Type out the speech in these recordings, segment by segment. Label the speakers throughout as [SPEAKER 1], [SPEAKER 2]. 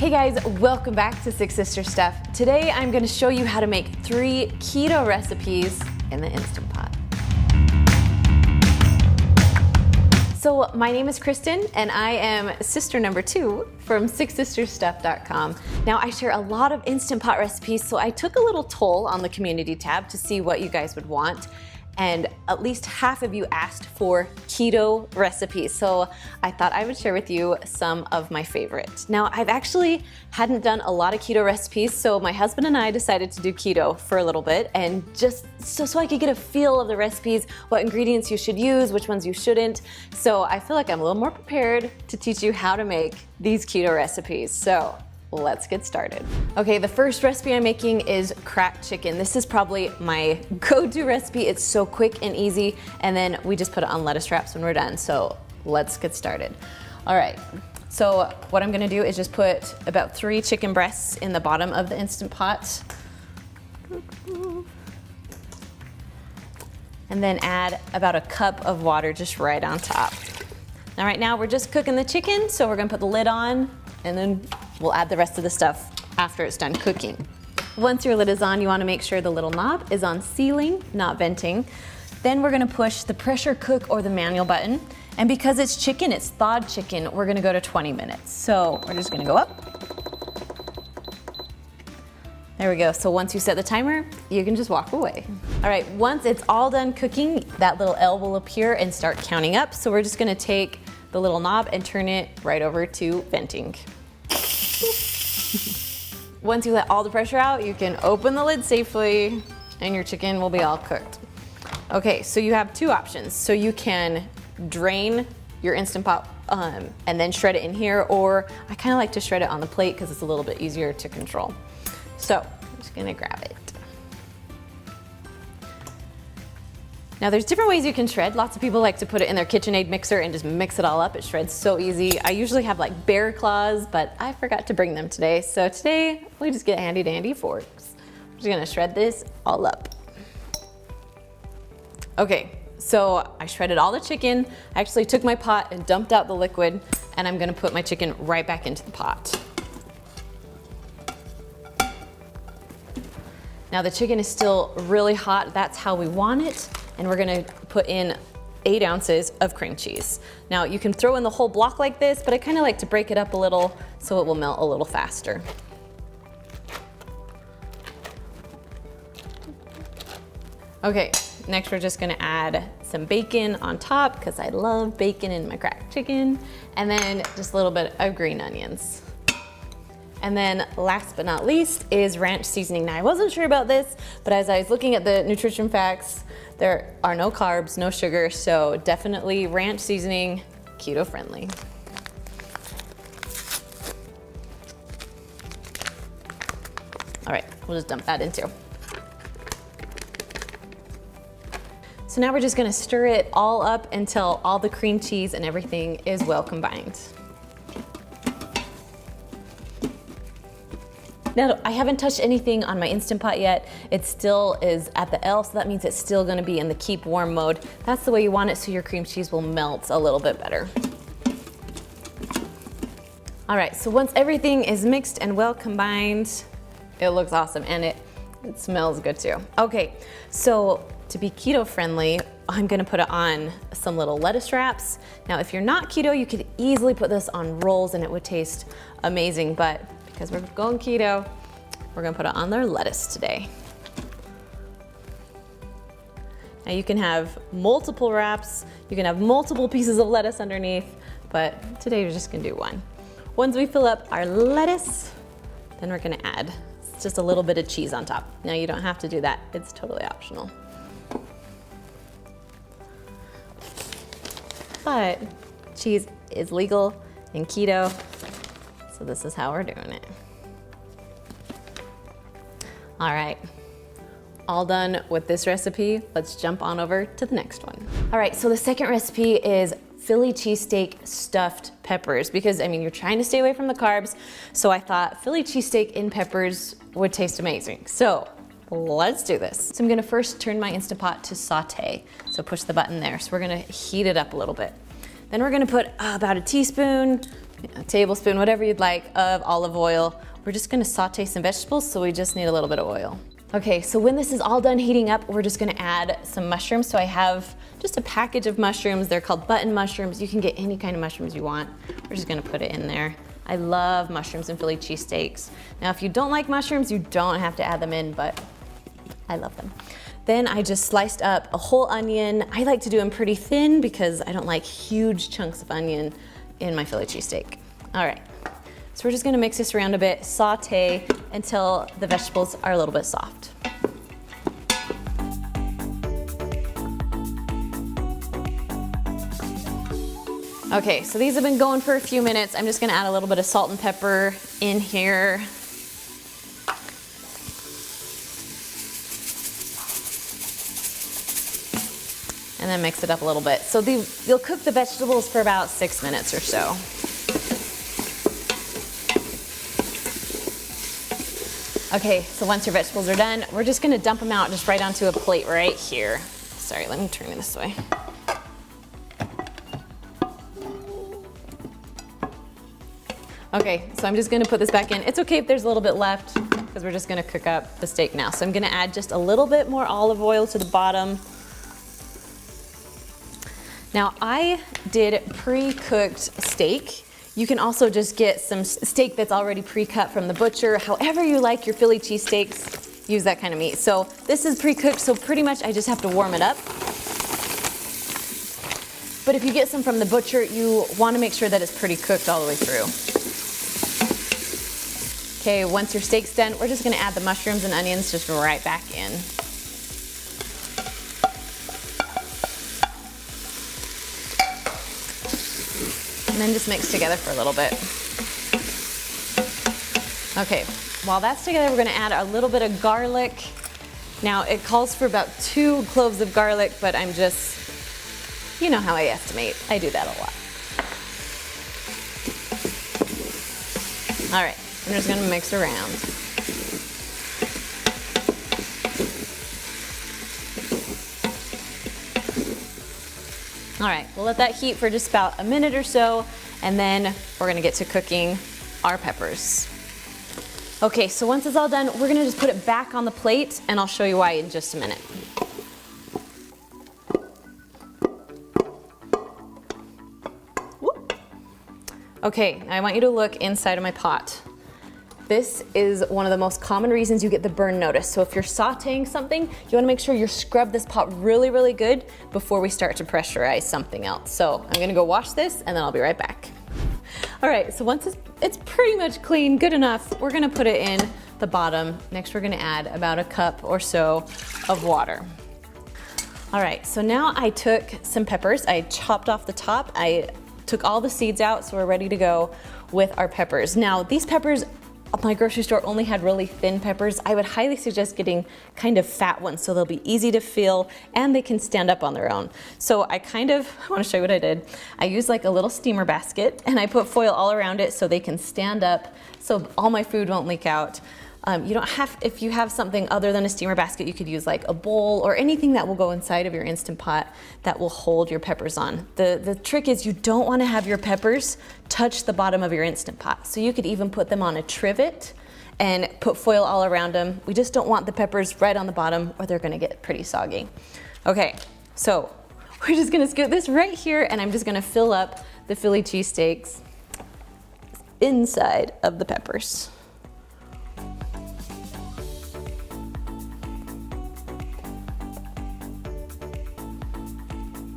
[SPEAKER 1] Hey guys, welcome back to Six Sister Stuff. Today I'm going to show you how to make 3 keto recipes in the Instant Pot. So my name is Kristen and I am sister number 2 from sixsisterstuff.com. Now I share a lot of Instant Pot recipes, so I took a little toll on the community tab to see what you guys would want. And at least half of you asked for keto recipes. So I thought I would share with you some of my favorites. Now I've actually hadn't done a lot of keto recipes, so my husband and I decided to do keto for a little bit, and just so I could get a feel of the recipes, what ingredients you should use, which ones you shouldn't. So I feel like I'm a little more prepared to teach you how to make these keto recipes. So let's get started. Okay, the first recipe I'm making is cracked chicken. This is probably my go-to recipe. It's so quick and easy, and then we just put it on lettuce wraps when we're done. So let's get started. All right, so what I'm gonna do is just put about 3 chicken breasts in the bottom of the Instant Pot. And then add about a cup of water just right on top. Now right now we're just cooking the chicken, so we're gonna put the lid on, and then we'll add the rest of the stuff after it's done cooking. Once your lid is on, you wanna make sure the little knob is on sealing, not venting. Then we're gonna push the pressure cook or the manual button. And because it's chicken, it's thawed chicken, we're gonna go to 20 minutes. So we're just gonna go up. There we go. So once you set the timer, you can just walk away. All right, once it's all done cooking, that little L will appear and start counting up. So we're just gonna take the little knob and turn it right over to venting. Once you let all the pressure out, you can open the lid safely and your chicken will be all cooked. Okay, so you have 2 options. So you can drain your Instant Pot and then shred it in here, or I kind of like to shred it on the plate because it's a little bit easier to control. So I'm just gonna grab it. Now there's different ways you can shred. Lots of people like to put it in their KitchenAid mixer and just mix it all up. It shreds so easy. I usually have like bear claws, but I forgot to bring them today. So today we just get handy dandy forks. I'm just gonna shred this all up. Okay, so I shredded all the chicken. I actually took my pot and dumped out the liquid, and I'm gonna put my chicken right back into the pot. Now the chicken is still really hot. That's how we want it. And we're gonna put in 8 ounces of cream cheese. Now you can throw in the whole block like this, but I kinda like to break it up a little so it will melt a little faster. Okay, next we're just gonna add some bacon on top because I love bacon in my cracked chicken. And then just a little bit of green onions. And then last but not least is ranch seasoning. Now I wasn't sure about this, but as I was looking at the nutrition facts, there are no carbs, no sugar, so definitely ranch seasoning, keto friendly. All right, we'll just dump that in too. So now we're just gonna stir it all up until all the cream cheese and everything is well combined. Now, I haven't touched anything on my Instant Pot yet. It still is at the L, so that means it's still gonna be in the keep warm mode. That's the way you want it, so your cream cheese will melt a little bit better. All right, so once everything is mixed and well combined, it looks awesome, and it smells good too. Okay, so to be keto friendly, I'm gonna put it on some little lettuce wraps. Now, if you're not keto, you could easily put this on rolls and it would taste amazing, but because we're going keto, we're gonna put it on their lettuce today. Now you can have multiple wraps, you can have multiple pieces of lettuce underneath, but today we're just gonna do one. Once we fill up our lettuce, then we're gonna add just a little bit of cheese on top. Now you don't have to do that, it's totally optional. But cheese is legal in keto, so this is how we're doing it. All right, all done with this recipe. Let's jump on over to the next one. All right, so the second recipe is Philly cheesesteak stuffed peppers, because I mean, you're trying to stay away from the carbs. So I thought Philly cheesesteak in peppers would taste amazing. So let's do this. So I'm gonna first turn my Instant Pot to saute. So push the button there. So we're gonna heat it up a little bit. Then we're gonna put about a teaspoon a tablespoon, whatever you'd like, of olive oil. We're just gonna saute some vegetables, so we just need a little bit of oil. Okay, so when this is all done heating up, we're just gonna add some mushrooms. So I have just a package of mushrooms. They're called button mushrooms. You can get any kind of mushrooms you want. We're just gonna put it in there. I love mushrooms in Philly cheesesteaks. Now, if you don't like mushrooms, you don't have to add them in, but I love them. Then I just sliced up a whole onion. I like to do them pretty thin because I don't like huge chunks of onion in my Philly cheesesteak. All right, so we're just gonna mix this around a bit, saute until the vegetables are a little bit soft. Okay, so these have been going for a few minutes. I'm just gonna add a little bit of salt and pepper in here. And then mix it up a little bit. So you'll cook the vegetables for about 6 minutes or so. Okay, so once your vegetables are done, we're just gonna dump them out just right onto a plate right here. Sorry, let me turn it this way. Okay, so I'm just gonna put this back in. It's okay if there's a little bit left because we're just gonna cook up the steak now. So I'm gonna add just a little bit more olive oil to the bottom. Now I did pre-cooked steak. You can also just get some steak that's already pre-cut from the butcher. However you like your Philly cheesesteaks, use that kind of meat. So this is pre-cooked, so pretty much I just have to warm it up. But if you get some from the butcher, you wanna make sure that it's pretty cooked all the way through. Okay, once your steak's done, we're just gonna add the mushrooms and onions just right back in. And then just mix together for a little bit. Okay, while that's together, we're gonna add a little bit of garlic. Now, it calls for about 2 cloves of garlic, but I'm just, you know how I estimate. I do that a lot. All right, I'm just gonna mix around. All right, we'll let that heat for just about a minute or so, and then we're gonna get to cooking our peppers. Okay, so once it's all done, we're gonna just put it back on the plate, and I'll show you why in just a minute. Whoop. Okay, I want you to look inside of my pot. This is one of the most common reasons you get the burn notice. So if you're sauteing something, you wanna make sure you scrub this pot really, really good before we start to pressurize something else. So I'm gonna go wash this and then I'll be right back. All right, so once it's pretty much clean, good enough, we're gonna put it in the bottom. Next, we're gonna add about a cup or so of water. All right, so now I took some peppers, I chopped off the top, I took all the seeds out, so we're ready to go with our peppers. Now, these peppers, my grocery store only had really thin peppers. I would highly suggest getting kind of fat ones so they'll be easy to feel and they can stand up on their own. So I wanna show you what I did. I used like a little steamer basket and I put foil all around it so they can stand up so all my food won't leak out. You don't have, if you have something other than a steamer basket, you could use like a bowl or anything that will go inside of your Instant Pot that will hold your peppers on. The trick is you don't want to have your peppers touch the bottom of your Instant Pot. So you could even put them on a trivet and put foil all around them. We just don't want the peppers right on the bottom or they're gonna get pretty soggy. Okay, so we're just gonna scoot this right here and I'm just gonna fill up the Philly cheesesteaks inside of the peppers.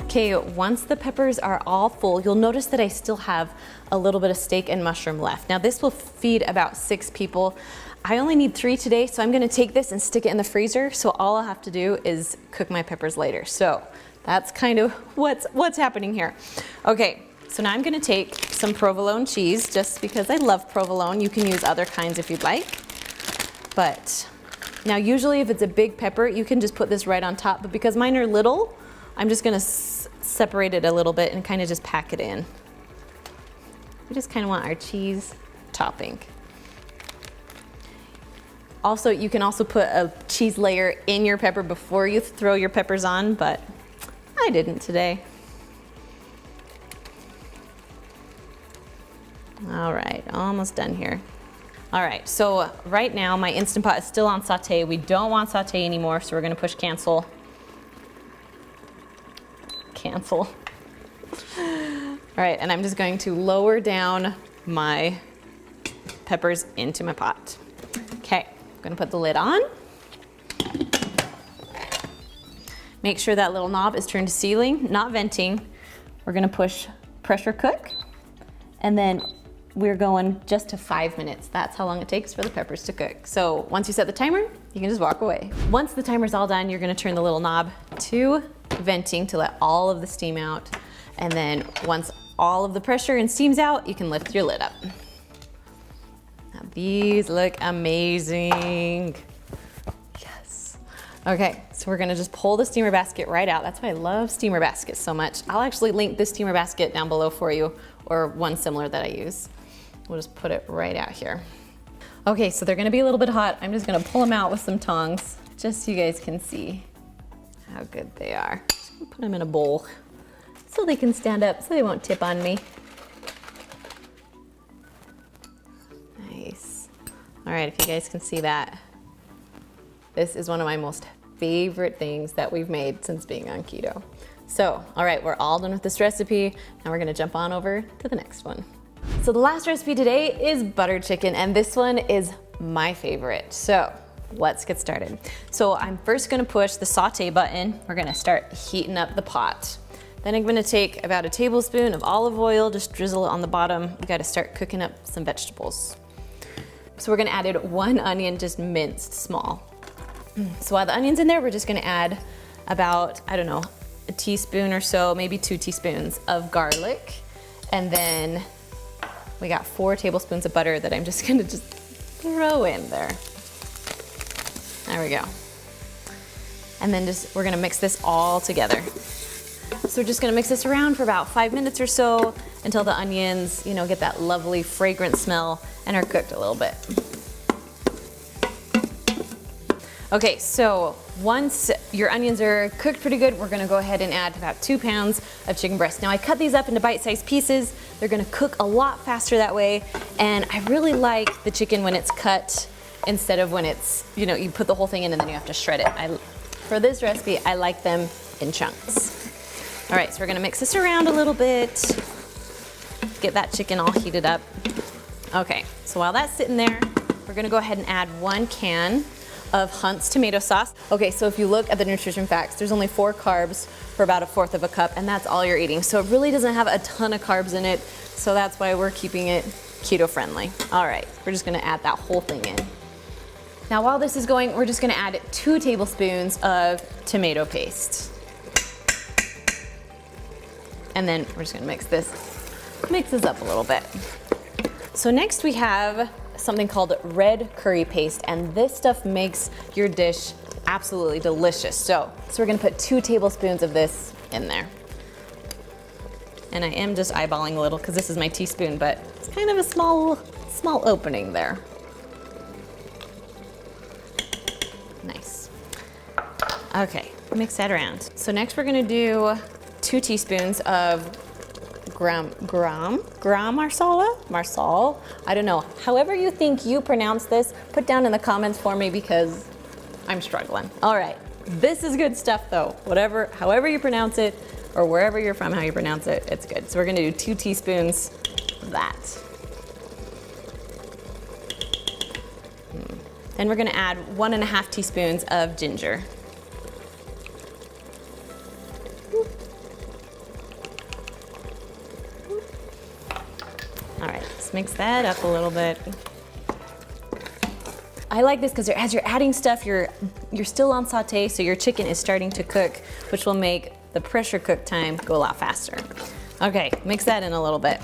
[SPEAKER 1] Okay, once the peppers are all full, you'll notice that I still have a little bit of steak and mushroom left. Now this will feed about 6 people. I only need 3 today, so I'm gonna take this and stick it in the freezer, so all I'll have to do is cook my peppers later. So that's kind of what's happening here. Okay, so now I'm gonna take some provolone cheese, just because I love provolone. You can use other kinds if you'd like. But now usually if it's a big pepper, you can just put this right on top, but because mine are little, I'm just gonna separate it a little bit and kind of just pack it in. We just kind of want our cheese topping. Also, you can also put a cheese layer in your pepper before you throw your peppers on, but I didn't today. All right, almost done here. All right, so right now my Instant Pot is still on saute. We don't want saute anymore, so we're gonna push cancel. Cancel. All right, and I'm just going to lower down my peppers into my pot. Okay, I'm gonna put the lid on. Make sure that little knob is turned to sealing, not venting. We're gonna push pressure cook, and then we're going just to 5 minutes. That's how long it takes for the peppers to cook. So once you set the timer, you can just walk away. Once the timer's all done, you're gonna turn the little knob to venting to let all of the steam out. And then once all of the pressure and steam's out, you can lift your lid up. Now these look amazing. Yes. Okay, so we're gonna just pull the steamer basket right out. That's why I love steamer baskets so much. I'll actually link this steamer basket down below for you, or one similar that I use. We'll just put it right out here. Okay, so they're gonna be a little bit hot. I'm just gonna pull them out with some tongs, just so you guys can see how good they are. Just gonna put them in a bowl so they can stand up, so they won't tip on me. Nice. All right, if you guys can see that, this is one of my most favorite things that we've made since being on keto. So, all right, we're all done with this recipe. Now we're gonna jump on over to the next one. So the last recipe today is butter chicken, and this one is my favorite. So let's get started. So I'm first gonna push the saute button. We're gonna start heating up the pot. Then I'm gonna take about a tablespoon of olive oil, just drizzle it on the bottom. We gotta start cooking up some vegetables. So we're gonna add in 1 onion, just minced small. So while the onion's in there, we're just gonna add about, I don't know, a teaspoon or so, maybe 2 teaspoons of garlic. And then we got 4 tablespoons of butter that I'm just gonna throw in there. There we go. And then we're gonna mix this all together. So we're just gonna mix this around for about 5 minutes or so until the onions, get that lovely fragrant smell and are cooked a little bit. Okay, so once your onions are cooked pretty good, we're gonna go ahead and add about 2 pounds of chicken breast. Now I cut these up into bite-sized pieces. They're gonna cook a lot faster that way. And I really like the chicken when it's cut instead of when it's, you put the whole thing in and then you have to shred it. For this recipe, I like them in chunks. All right, so we're gonna mix this around a little bit, get that chicken all heated up. Okay, so while that's sitting there, we're gonna go ahead and add 1 can of Hunt's tomato sauce. Okay, so if you look at the nutrition facts, there's only 4 carbs for about 1/4 of a cup, and that's all you're eating. So it really doesn't have a ton of carbs in it, so that's why we're keeping it keto friendly. All right, we're just gonna add that whole thing in. Now while this is going, we're just gonna add 2 tablespoons of tomato paste. And then we're just gonna mix this up a little bit. So next we have something called red curry paste, and this stuff makes your dish absolutely delicious. So we're gonna put 2 tablespoons of this in there. And I am just eyeballing a little because this is my teaspoon, but it's kind of a small opening there. Nice. Okay, mix that around. So next we're gonna do 2 teaspoons of marsala, I don't know. However you think you pronounce this, put down in the comments for me because I'm struggling. All right, this is good stuff though. However you pronounce it, or wherever you're from, how you pronounce it, it's good. So we're gonna do 2 teaspoons of that. Then we're gonna add 1.5 teaspoons of ginger. All right, let's mix that up a little bit. I like this because as you're adding stuff, you're still on saute, so your chicken is starting to cook, which will make the pressure cook time go a lot faster. Okay, mix that in a little bit.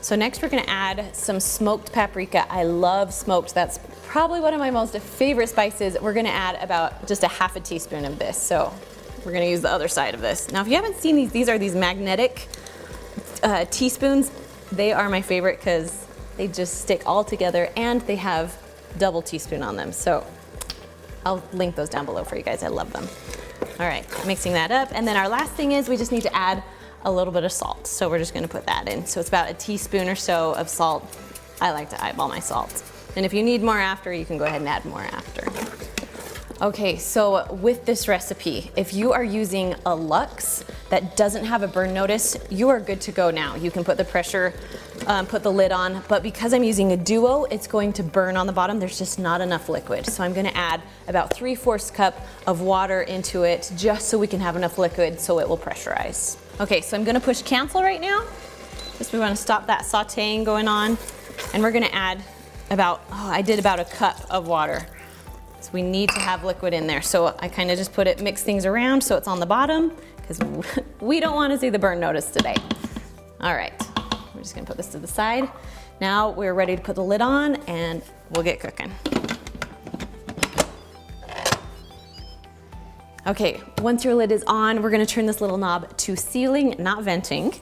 [SPEAKER 1] So next we're gonna add some smoked paprika. I love smoked. That's probably one of my most favorite spices. We're gonna add about just 1/2 teaspoon of this. So we're gonna use the other side of this. Now if you haven't seen these are these magnetic teaspoons. They are my favorite because they just stick all together and they have double teaspoon on them. So I'll link those down below for you guys. I love them. All right, mixing that up. And then our last thing is we just need to add a little bit of salt. So we're just gonna put that in. So it's about a teaspoon or so of salt. I like to eyeball my salt. And if you need more after, you can go ahead and add more after. Okay, so with this recipe, if you are using a Lux that doesn't have a burn notice, you are good to go now. You can put the pressure, put the lid on, but because I'm using a Duo, it's going to burn on the bottom. There's just not enough liquid. So I'm gonna add about 3/4 cup of water into it just so we can have enough liquid so it will pressurize. Okay, so I'm gonna push cancel right now. Just we wanna stop that sauteing going on. And we're gonna add about, I did about a cup of water. So we need to have liquid in there. So I kind of just mix things around so it's on the bottom because we don't want to see the burn notice today. All right, we're just gonna put this to the side. Now we're ready to put the lid on and we'll get cooking. Okay, once your lid is on, we're gonna turn this little knob to sealing, not venting.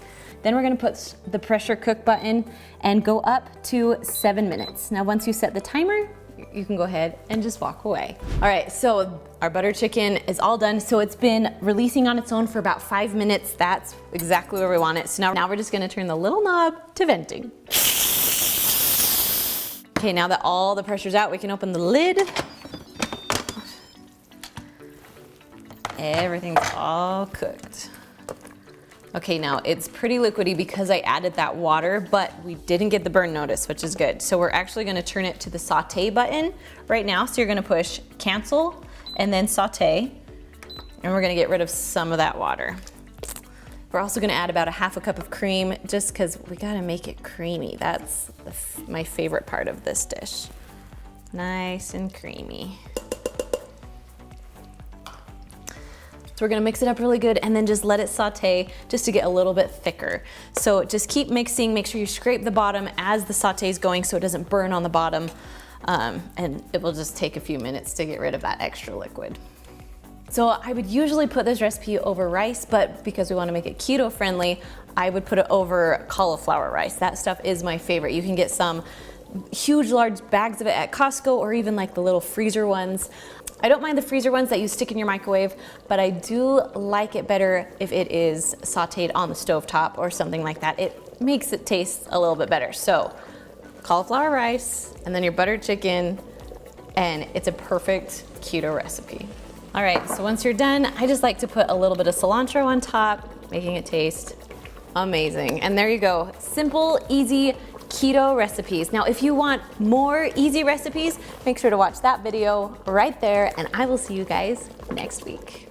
[SPEAKER 1] Then we're gonna put the pressure cook button and go up to 7 minutes. Now once you set the timer, you can go ahead and just walk away. All right, so our butter chicken is all done. So it's been releasing on its own for about 5 minutes. That's exactly where we want it. So now we're just gonna turn the little knob to venting. Okay, now that all the pressure's out, we can open the lid. Everything's all cooked. Okay, now it's pretty liquidy because I added that water, but we didn't get the burn notice, which is good. So we're actually gonna turn it to the saute button right now. So you're gonna push cancel and then saute, and we're gonna get rid of some of that water. We're also gonna add about a 1/2 cup of cream just because we gotta make it creamy. That's my favorite part of this dish. Nice and creamy. So we're gonna mix it up really good and then just let it saute just to get a little bit thicker. So just keep mixing, make sure you scrape the bottom as the saute is going so it doesn't burn on the bottom. And it will just take a few minutes to get rid of that extra liquid. So I would usually put this recipe over rice, but because we wanna make it keto friendly, I would put it over cauliflower rice. That stuff is my favorite. You can get some huge, large bags of it at Costco or even like the little freezer ones. I don't mind the freezer ones that you stick in your microwave, but I do like it better if it is sauteed on the stovetop or something like that. It makes it taste a little bit better. So cauliflower rice and then your buttered chicken, and it's a perfect keto recipe. All right, so once you're done, I just like to put a little bit of cilantro on top, making it taste amazing. And there you go, simple, easy keto recipes. Now, if you want more easy recipes, make sure to watch that video right there, and I will see you guys next week.